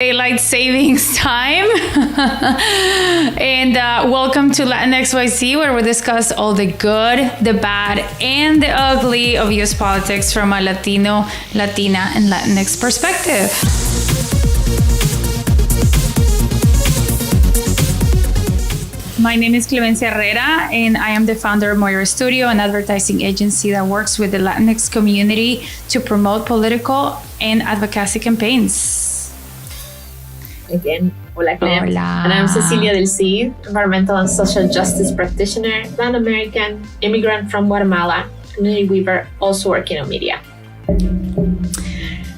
daylight savings time. And welcome to Latinxyz, where we discuss all the good, the bad, and the ugly of US politics from a Latino, Latina, and Latinx perspective. My name is Clemencia Herrera, and I am the founder of Moira Studio, an advertising agency that works with the Latinx community to promote political and advocacy campaigns. Again, hola, Clem. Hola. And I'm Cecilia del Cid, environmental and social justice practitioner, Pan-American, immigrant from Guatemala, community weaver, also working on media.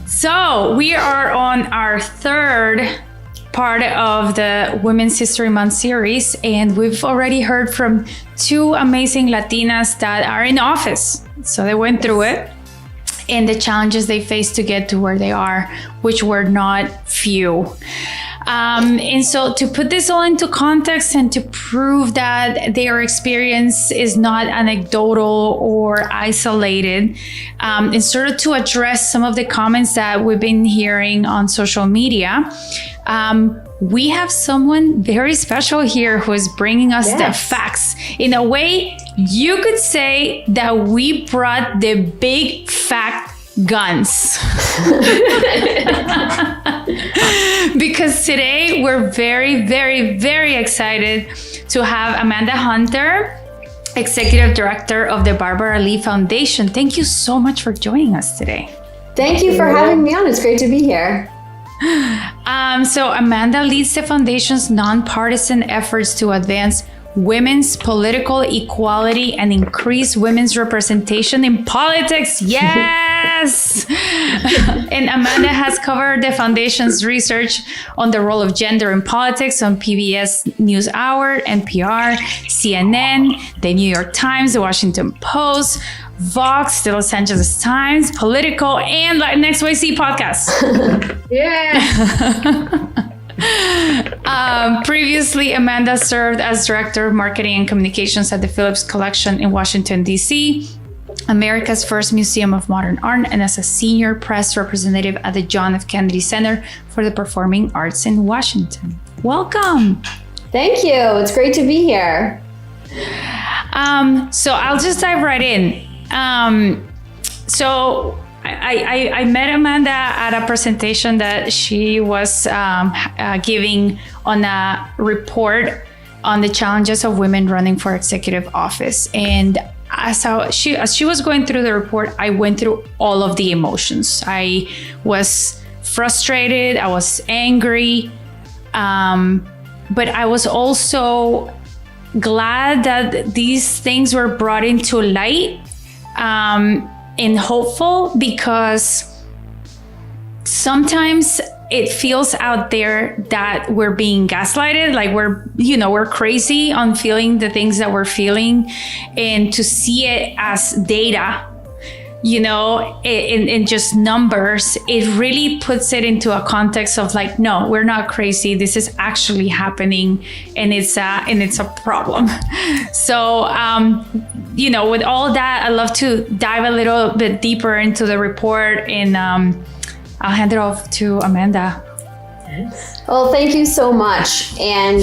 So we are on our third part of the Women's History Month series, and we've already heard from two amazing Latinas that are in office. So they went through it and the challenges they faced to get to where they are, which were not few. And so to put this all into context and to prove that their experience is not anecdotal or isolated, and sort of to address some of the comments that we've been hearing on social media, we have someone very special here who is bringing us the facts. In a way, you could say that we brought the big fact guns. Because today we're very, very, very excited to have Amanda Hunter, Executive Director of the Barbara Lee Foundation. Thank you so much for joining us today. Thank you for having me on. It's great to be here. So Amanda leads the foundation's nonpartisan efforts to advance women's political equality and increase women's representation in politics. Yes! And Amanda has covered the foundation's research on the role of gender in politics on PBS NewsHour, NPR, CNN, the New York Times, the Washington Post, Vox, the Los Angeles Times, Politico, and Latinxyz Podcast. Yeah! Previously, Amanda served as Director of Marketing and Communications at the Phillips Collection in Washington, D.C., America's first Museum of Modern Art, and as a Senior Press Representative at the John F. Kennedy Center for the Performing Arts in Washington. Welcome. Thank you. It's great to be here. So I'll just dive right in. So I met Amanda at a presentation that she was giving on a report on the challenges of women running for executive office. And as she was going through the report, I went through all of the emotions. I was frustrated, I was angry, but I was also glad that these things were brought into light, and hopeful, because sometimes it feels out there that we're being gaslighted, like we're crazy on feeling the things that we're feeling, and to see it as data, in just numbers, it really puts it into a context of like, no, we're not crazy. This is actually happening, and it's a problem. So, with all that, I'd love to dive a little bit deeper into the report, and I'll hand it off to Amanda. Well, thank you so much. And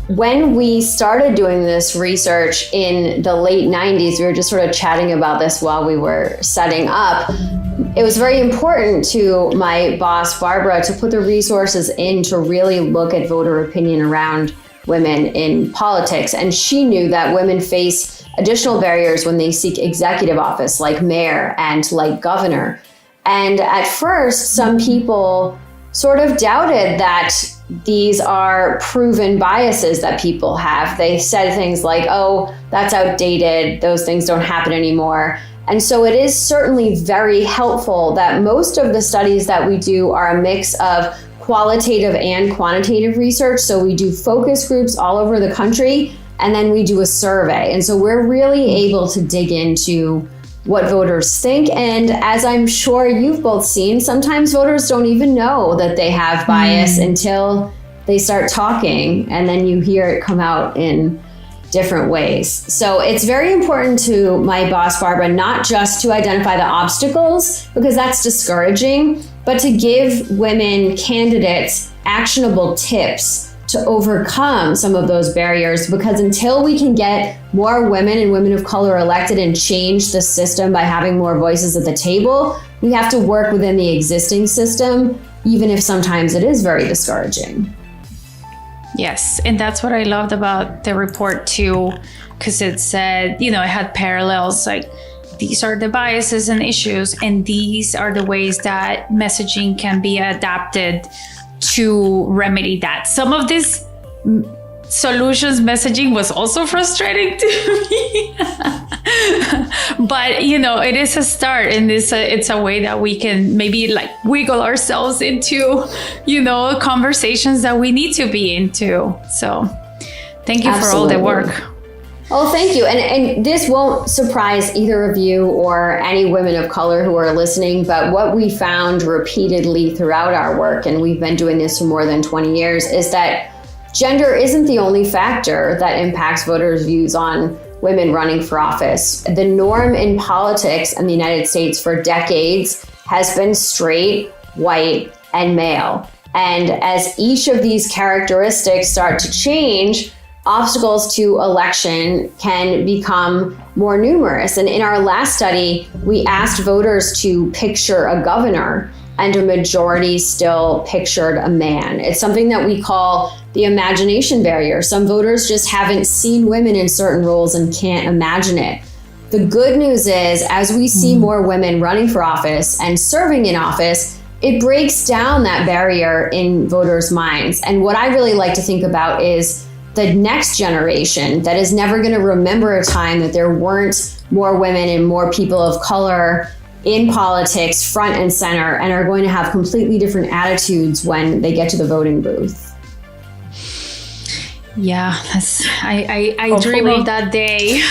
when we started doing this research in the late 90s, we were just sort of chatting about this while we were setting up. It was very important to my boss, Barbara, to put the resources in to really look at voter opinion around women in politics. And she knew that women face additional barriers when they seek executive office, like mayor and like governor. And at first, some people sort of doubted that these are proven biases that people have. They said things like, oh, that's outdated. Those things don't happen anymore. And so it is certainly very helpful that most of the studies that we do are a mix of qualitative and quantitative research. So we do focus groups all over the country, and then we do a survey. And so we're really able to dig into what voters think. And as I'm sure you've both seen, sometimes voters don't even know that they have bias until they start talking, and then you hear it come out in different ways. So it's very important to my boss, Barbara, not just to identify the obstacles, because that's discouraging, but to give women candidates actionable tips to overcome some of those barriers. Because until we can get more women and women of color elected and change the system by having more voices at the table, we have to work within the existing system, even if sometimes it is very discouraging. Yes, and that's what I loved about the report too, because it said, it had parallels, like these are the biases and issues, and these are the ways that messaging can be adapted to remedy that. Some of this solutions messaging was also frustrating to me. But, it is a start, and it's a way that we can maybe like wiggle ourselves into, conversations that we need to be into. So thank you for all the work. Oh, thank you. And this won't surprise either of you or any women of color who are listening, but what we found repeatedly throughout our work, and we've been doing this for more than 20 years, is that gender isn't the only factor that impacts voters' views on women running for office. The norm in politics in the United States for decades has been straight, white, and male. And as each of these characteristics start to change, obstacles to election can become more numerous. And in our last study, we asked voters to picture a governor, and a majority still pictured a man. It's something that we call the imagination barrier. Some voters just haven't seen women in certain roles and can't imagine it. The good news is, as we see more women running for office and serving in office, it breaks down that barrier in voters' minds. And what I really like to think about is the next generation that is never going to remember a time that there weren't more women and more people of color in politics front and center, and are going to have completely different attitudes when they get to the voting booth. Yeah, I dream of that day.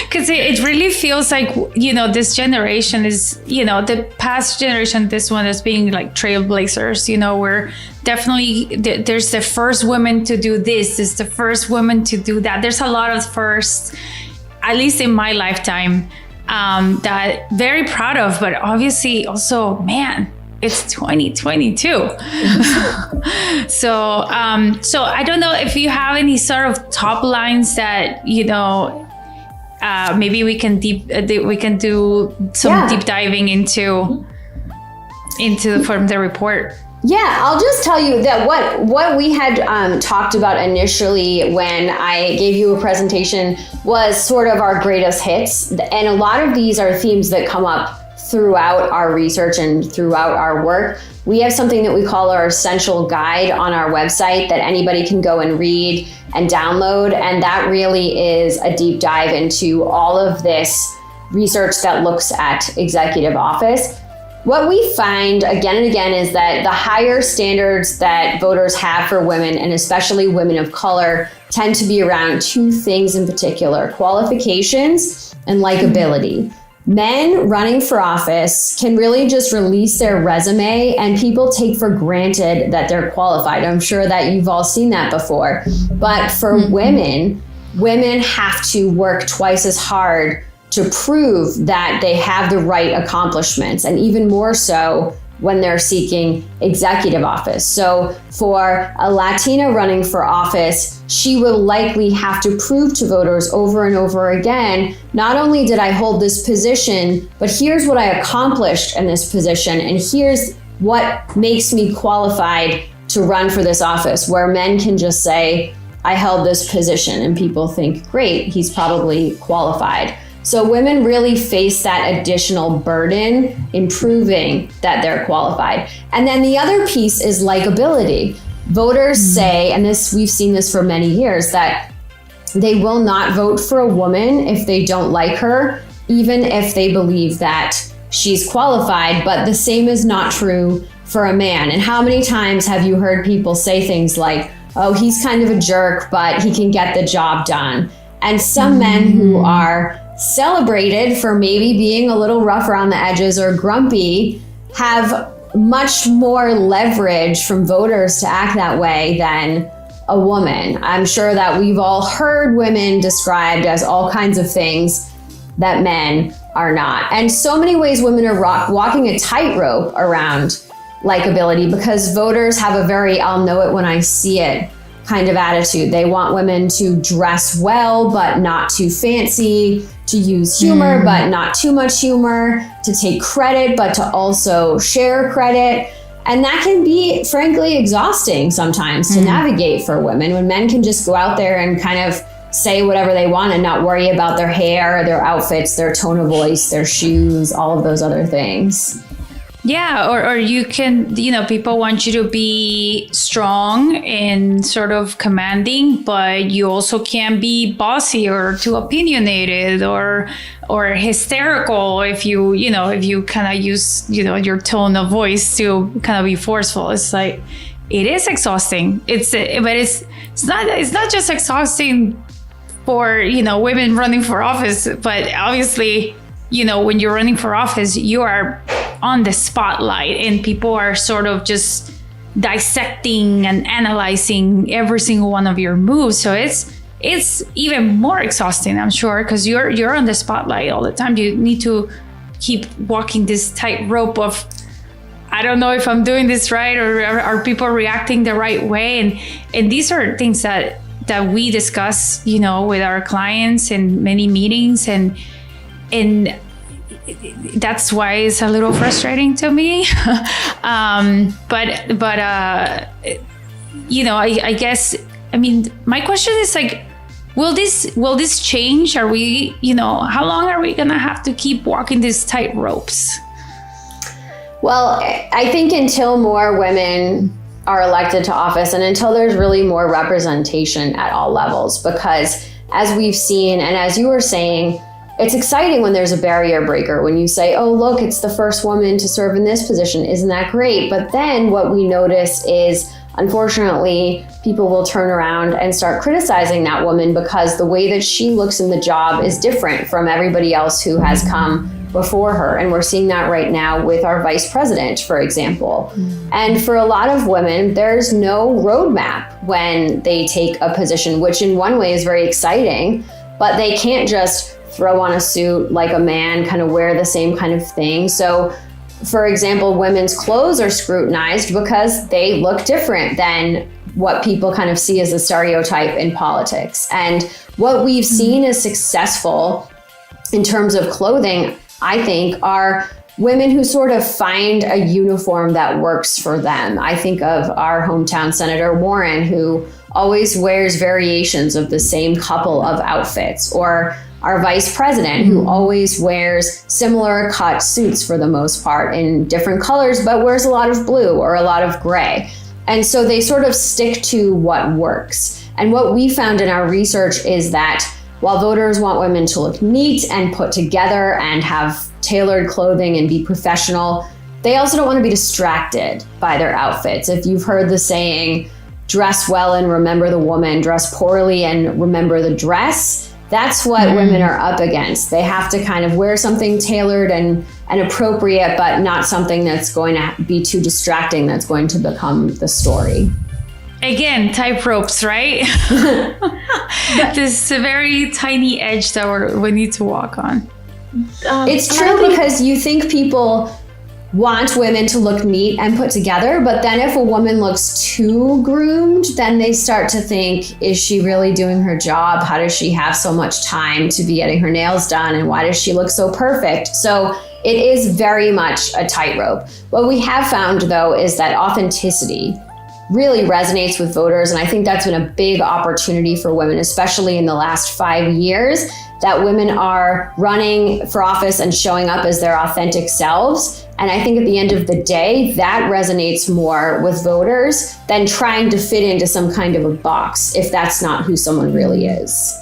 Because it really feels like, this generation is, the past generation, this one is being like trailblazers. We're definitely, there's the first woman to do this, there's the first woman to do that. There's a lot of firsts, at least in my lifetime, that very proud of, but obviously also, man, it's 2022. So I don't know if you have any sort of top lines that, maybe we can do some deep diving into from the report. Yeah, I'll just tell you that what we had talked about initially when I gave you a presentation was sort of our greatest hits. And a lot of these are themes that come up throughout our research and throughout our work. We have something that we call our essential guide on our website that anybody can go and read and download. And that really is a deep dive into all of this research that looks at executive office. What we find again and again is that the higher standards that voters have for women, and especially women of color, tend to be around two things in particular: qualifications and likability. Men running for office can really just release their resume and people take for granted that they're qualified. I'm sure that you've all seen that before. But for women have to work twice as hard to prove that they have the right accomplishments, and even more so when they're seeking executive office. So for a Latina running for office, she will likely have to prove to voters over and over again, not only did I hold this position, but here's what I accomplished in this position, and here's what makes me qualified to run for this office, where men can just say, I held this position, and people think, great, he's probably qualified. So women really face that additional burden in proving that they're qualified. And then the other piece is likability. Voters say, and we've seen this for many years, that they will not vote for a woman if they don't like her, even if they believe that she's qualified. But the same is not true for a man. And how many times have you heard people say things like, oh, he's kind of a jerk, but he can get the job done? And some men who are celebrated for maybe being a little rough around the edges or grumpy have much more leverage from voters to act that way than a woman. I'm sure that we've all heard women described as all kinds of things that men are not. And so many ways women are walking a tightrope around likability, because voters have a very I'll know it when I see it kind of attitude. They want women to dress well, but not too fancy, to use humor, but not too much humor, to take credit, but to also share credit. And that can be, frankly, exhausting sometimes to navigate for women, when men can just go out there and kind of say whatever they want and not worry about their hair, their outfits, their tone of voice, their shoes, all of those other things. Yeah, or you can, people want you to be strong and sort of commanding, but you also can't be bossy or too opinionated or hysterical if you kind of use, your tone of voice to kind of be forceful. It's like, it is exhausting. It's not just exhausting for, women running for office, but obviously, when you're running for office, you are on the spotlight and people are sort of just dissecting and analyzing every single one of your moves. So it's even more exhausting, I'm sure, because you're on the spotlight all the time. You need to keep walking this tightrope of, I don't know if I'm doing this right, or are people reacting the right way? And these are things that we discuss, with our clients in many meetings, and that's why it's a little frustrating to me. But I guess, my question is like, will this change? Are we, how long are we gonna have to keep walking these tight ropes? Well, I think until more women are elected to office and until there's really more representation at all levels, because as we've seen, and as you were saying, it's exciting when there's a barrier breaker, when you say, oh, look, it's the first woman to serve in this position. Isn't that great? But then what we notice is, unfortunately, people will turn around and start criticizing that woman because the way that she looks in the job is different from everybody else who has come before her. And we're seeing that right now with our vice president, for example. And for a lot of women, there's no roadmap when they take a position, which in one way is very exciting, but they can't just throw on a suit like a man, kind of wear the same kind of thing. So, for example, women's clothes are scrutinized because they look different than what people kind of see as a stereotype in politics. And what we've seen as successful in terms of clothing, I think, are women who sort of find a uniform that works for them. I think of our hometown Senator Warren, who always wears variations of the same couple of outfits, or our vice president, who always wears similar cut suits for the most part in different colors, but wears a lot of blue or a lot of gray. And so they sort of stick to what works. And what we found in our research is that while voters want women to look neat and put together and have tailored clothing and be professional, they also don't want to be distracted by their outfits. If you've heard the saying, dress well and remember the woman, dress poorly and remember the dress, that's what women are up against. They have to kind of wear something tailored and appropriate, but not something that's going to be too distracting, that's going to become the story. Again, tight ropes, right? This very tiny edge that we need to walk on. It's true, because you think people want women to look neat and put together, but then if a woman looks too groomed, then they start to think, is she really doing her job? How does she have so much time to be getting her nails done? And why does she look so perfect? So it is very much a tightrope. What we have found, though, is that authenticity really resonates with voters. And I think that's been a big opportunity for women, especially in the last 5 years, that women are running for office and showing up as their authentic selves. And I think at the end of the day, that resonates more with voters than trying to fit into some kind of a box if that's not who someone really is.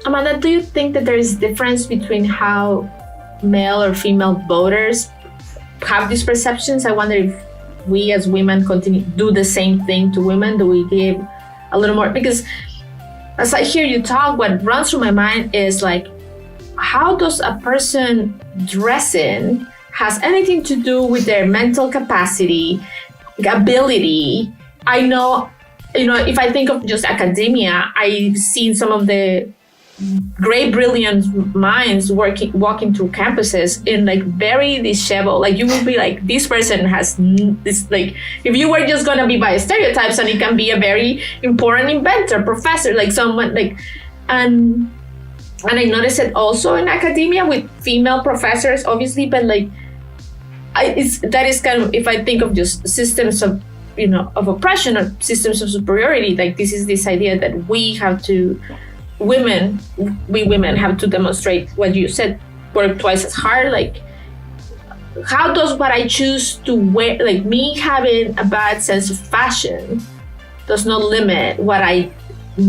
Amanda, do you think that there is a difference between how male or female voters have these perceptions? I wonder if we as women do the same thing to women. Do we give a little more? Because as I hear you talk, what runs through my mind is like, how does a person dressing has anything to do with their mental capacity, ability, I know, if I think of just academia, I've seen some of the great, brilliant minds walking through campuses in like very disheveled. Like you will be like, this person has this, like, if you were just gonna be by stereotypes, and it can be a very important inventor, professor, like someone like, and I noticed it also in academia with female professors, obviously, but like, that is kind of, if I think of just systems of, of oppression or systems of superiority, like this is this idea that we women have to demonstrate what you said, work twice as hard. Like, how does what I choose to wear, like me having a bad sense of fashion, does not limit what I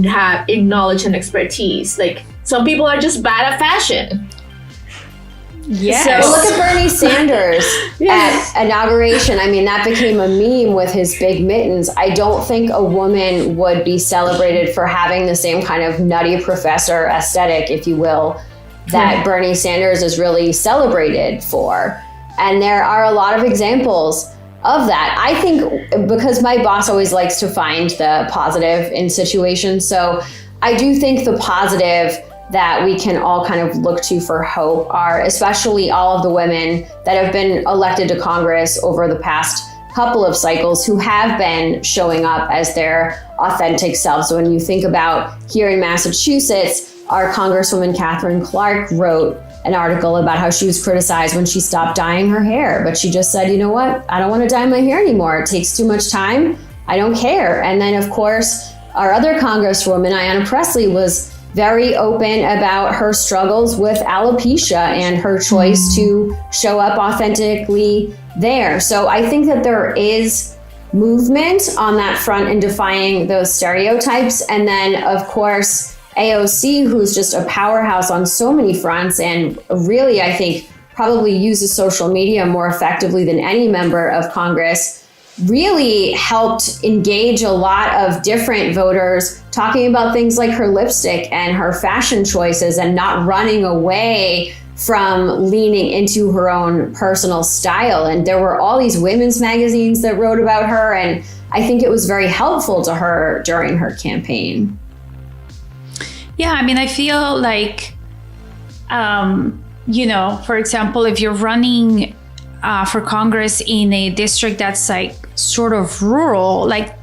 have in knowledge and expertise? Like, some people are just bad at fashion. Yes. So look at Bernie Sanders at inauguration. I mean, that became a meme with his big mittens. I don't think a woman would be celebrated for having the same kind of nutty professor aesthetic, if you will, that Bernie Sanders is really celebrated for. And there are a lot of examples of that. I think because my boss always likes to find the positive in situations. So I do think the positive that we can all kind of look to for hope are especially all of the women that have been elected to Congress over the past couple of cycles who have been showing up as their authentic selves. So when you think about here in Massachusetts, our Congresswoman Catherine Clark wrote an article about how she was criticized when she stopped dyeing her hair, but she just said, you know what, I don't want to dye my hair anymore. It takes too much time. I don't care. And then of course, our other Congresswoman, Ayanna Pressley, was very open about her struggles with alopecia and her choice to show up authentically there. So I think that there is movement on that front in defying those stereotypes. And then, of course, AOC, who's just a powerhouse on so many fronts and really, I think, probably uses social media more effectively than any member of Congress, really helped engage a lot of different voters talking about things like her lipstick and her fashion choices and not running away from leaning into her own personal style. And there were all these women's magazines that wrote about her. And I think it was very helpful to her during her campaign. Yeah, I mean, I feel like, for example, if you're running for Congress in a district that's like sort of rural, like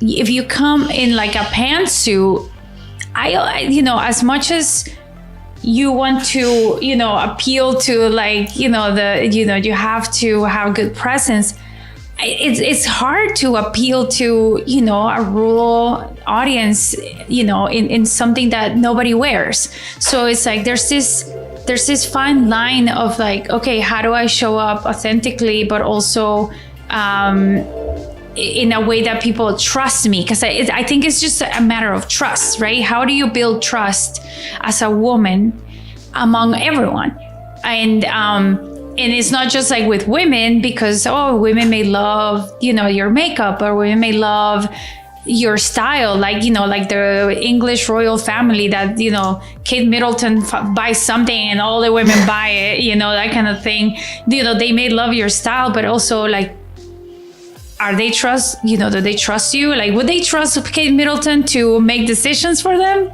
if you come in like a pantsuit, as much as you want to, appeal to like, you have to have good presence. It's hard to appeal to, a rural audience, in something that nobody wears. So it's like there's this fine line of like, okay, how do I show up authentically, but also in a way that people trust me? Because I think it's just a matter of trust, right? How do you build trust as a woman among everyone? And it's not just like with women, because, women may love, your makeup, or women may love your style, like the English royal family that, Kate Middleton buys something and all the women buy it, that kind of thing. They may love your style, but also like, do they trust you? Like, would they trust Kate Middleton to make decisions for them?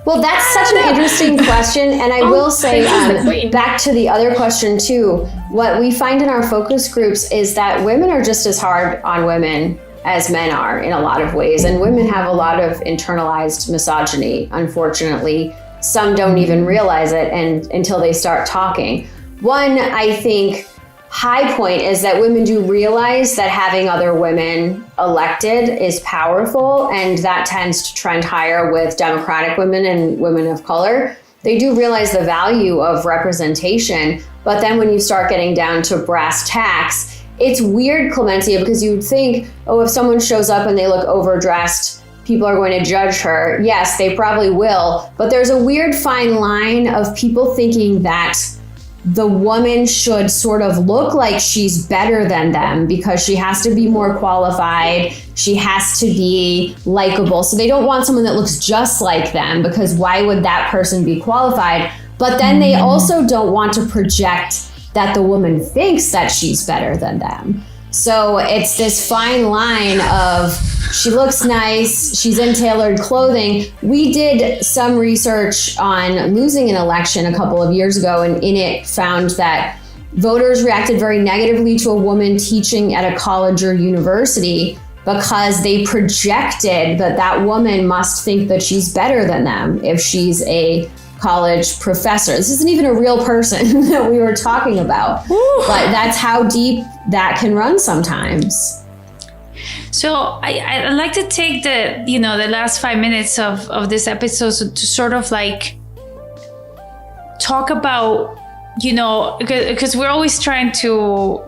Well, that's such an interesting question. And I will say, back to the other question too, what we find in our focus groups is that women are just as hard on women as men are in a lot of ways. And women have a lot of internalized misogyny, unfortunately. Some don't even realize it until they start talking. One, I think, high point is that women do realize that having other women elected is powerful, and that tends to trend higher with Democratic women and women of color. They do realize the value of representation, but then when you start getting down to brass tacks, it's weird, Clemencia, because you'd think, if someone shows up and they look overdressed, people are going to judge her. Yes, they probably will, but there's a weird fine line of people thinking that the woman should sort of look like she's better than them because she has to be more qualified. She has to be likable. So they don't want someone that looks just like them, because why would that person be qualified? But then they also don't want to project that the woman thinks that she's better than them. So it's this fine line of she looks nice, she's in tailored clothing. We did some research on losing an election a couple of years ago, and in it found that voters reacted very negatively to a woman teaching at a college or university because they projected that that woman must think that she's better than them if she's a college professor. This isn't even a real person that we were talking about, but that's how deep that can run sometimes. So I'd like to take the last 5 minutes of this episode to sort of like talk about, because we're always trying to,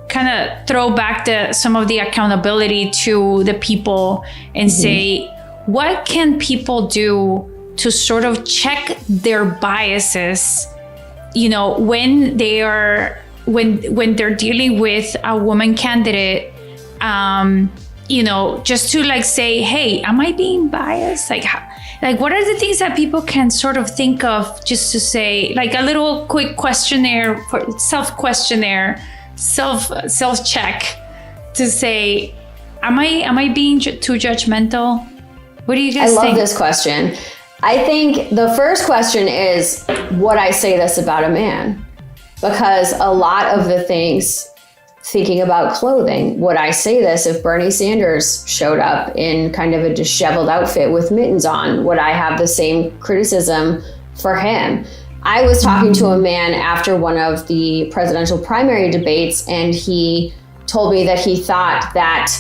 kind of throw back some of the accountability to the people and say, what can people do to sort of check their biases, when they're dealing with a woman candidate, just to like say, hey, am I being biased? Like what are the things that people can sort of think of just to say, like a little quick questionnaire, self-check to say, am I being too judgmental? What do you guys think? I love this question. I think the first question is, would I say this about a man? Because a lot of the things, thinking about clothing, would I say this if Bernie Sanders showed up in kind of a disheveled outfit with mittens on? Would I have the same criticism for him? I was talking to a man after one of the presidential primary debates, and he told me that he thought that,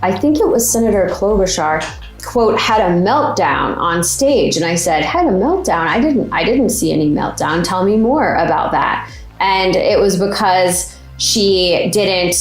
I think it was Senator Klobuchar, quote, had a meltdown on stage. And I said, had a meltdown? I didn't see any meltdown. Tell me more about that. And it was because she didn't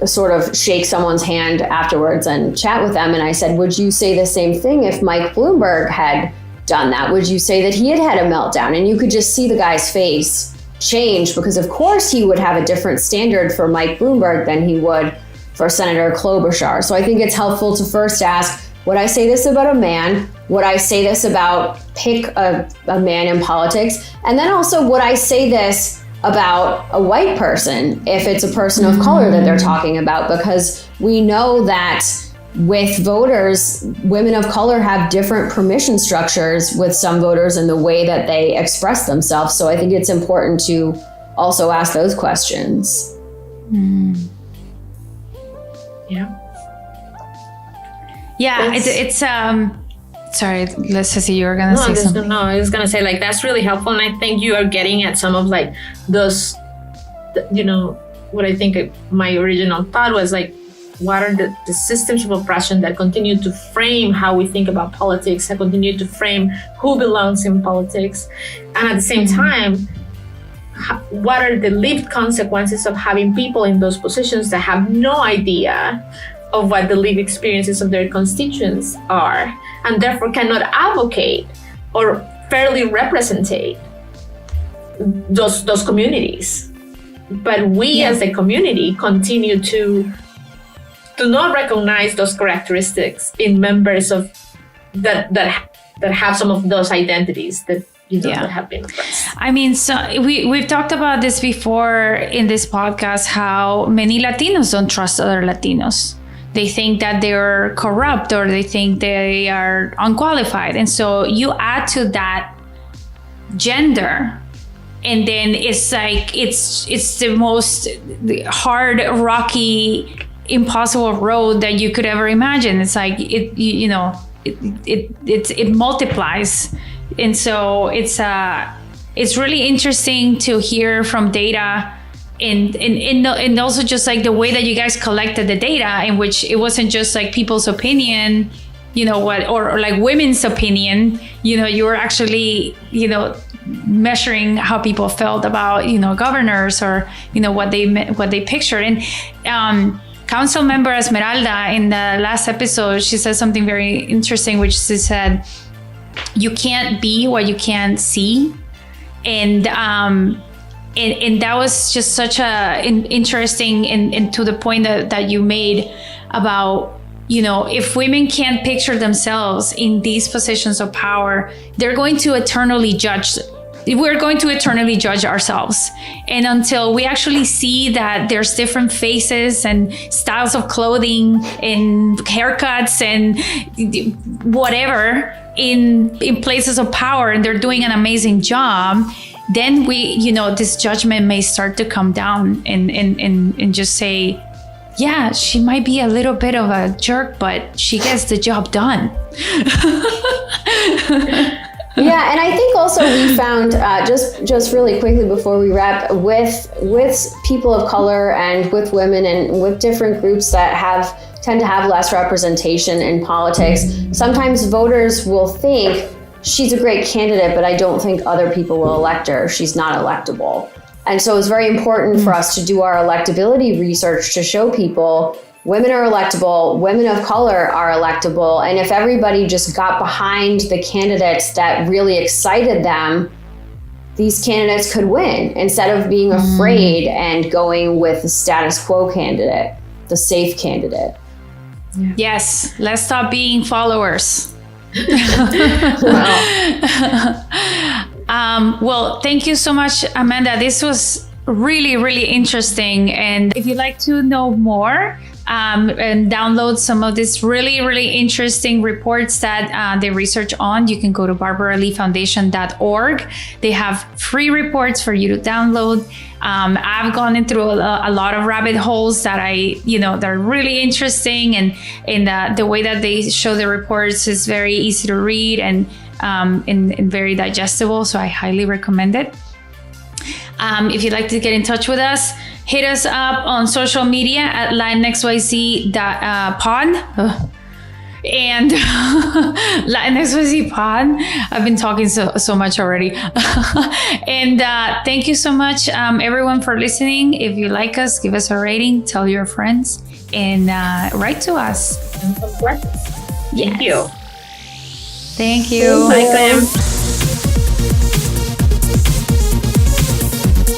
sort of shake someone's hand afterwards and chat with them. And I said, would you say the same thing if Mike Bloomberg had done that? Would you say that he had a meltdown? And you could just see the guy's face change, because of course he would have a different standard for Mike Bloomberg than he would for Senator Klobuchar. So I think it's helpful to first ask, would I say this about a man? Would I say this about pick a man in politics? And then also, would I say this about a white person if it's a person of color that they're talking about? Because we know that with voters, women of color have different permission structures with some voters in the way that they express themselves. So I think it's important to also ask those questions. Yeah, it's sorry, Ceci, you were gonna say something. No, I was gonna say, like, that's really helpful, and I think you are getting at some of like those, what I think my original thought was like, what are the systems of oppression that continue to frame how we think about politics, that continue to frame who belongs in politics, and at the same time, what are the lived consequences of having people in those positions that have no idea of what the lived experiences of their constituents are, and therefore cannot advocate or fairly represent those communities. But we as a community continue to not recognize those characteristics in members of that have some of those identities that that have been oppressed. I mean, so we've talked about this before in this podcast, how many Latinos don't trust other Latinos. They think that they're corrupt, or they think they are unqualified. And so you add to that gender, and then it's like, it's the most hard, rocky, impossible road that you could ever imagine. It's like, it multiplies. And so it's really interesting to hear from data, and also just like the way that you guys collected the data, in which it wasn't just like people's opinion, or like women's opinion. You were actually, measuring how people felt about, governors, or, what they pictured. And Council Member Esmeralda, in the last episode, she said something very interesting, which she said, you can't be what you can't see. And that was just such a interesting, and to the point that you made about, if women can't picture themselves in these positions of power, they're going to eternally judge we're going to eternally judge ourselves. And until we actually see that there's different faces and styles of clothing and haircuts and whatever in places of power, and they're doing an amazing job, then this judgment may start to come down and just say, yeah, she might be a little bit of a jerk, but she gets the job done. Yeah, and I think also we found just really quickly before we wrap, with people of color and with women and with different groups that tend to have less representation in politics, sometimes voters will think she's a great candidate, but I don't think other people will elect her. She's not electable. And so it's very important for us to do our electability research to show people women are electable, women of color are electable. And if everybody just got behind the candidates that really excited them, these candidates could win instead of being afraid and going with the status quo candidate, the safe candidate. Yeah. Yes, let's stop being followers. Well, thank you so much, Amanda. This was really, really interesting. And if you'd like to know more and download some of these really, really interesting reports that they research on, you can go to barbaraleefoundation.org. They have free reports for you to download. I've gone in through a lot of rabbit holes that they're really interesting, and the way that they show the reports is very easy to read and very digestible. So I highly recommend it. If you'd like to get in touch with us, hit us up on social media at Latinxyz Pod and Latinxyz Pod. I've been talking so much already. And thank you so much, everyone, for listening. If you like us, give us a rating, tell your friends, and write to us. Thank you. Thank you. Bye, Clem.